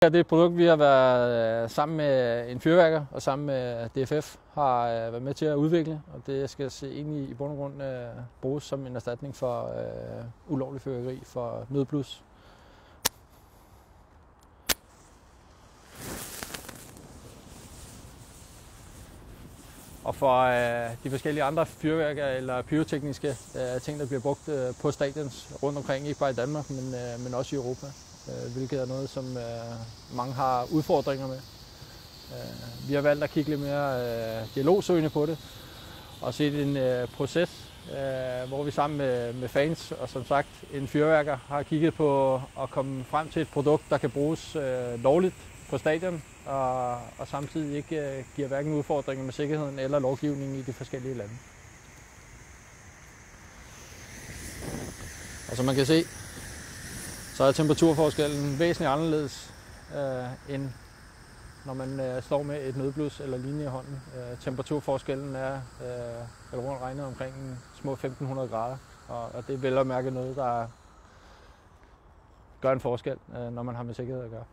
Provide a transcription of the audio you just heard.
Det er et produkt, vi har været sammen med en fyrværker og sammen med DFF har været med til at udvikle, og det skal egentlig i bund og grund bruges som en erstatning for ulovlig fyrværkeri for nødblus. Og for de forskellige andre fyrværker eller pyrotekniske ting, der bliver brugt på stadions rundt omkring, ikke bare i Danmark, men også i Europa, hvilket er noget, som mange har udfordringer med. Vi har valgt at kigge lidt mere dialogsøgende på det og set en proces, hvor vi sammen med fans og som sagt en fyrværker har kigget på at komme frem til et produkt, der kan bruges lovligt på stadion og samtidig ikke giver hverken udfordringer med sikkerheden eller lovgivningen i de forskellige lande. Og som man kan se, så er temperaturforskellen væsentligt anderledes end når man står med et nødblus eller lignende i hånden. Temperaturforskellen er rundt regnet omkring små 1500 grader, og det er vel at mærke noget, der gør en forskel, når man har med sikkerhed at gøre.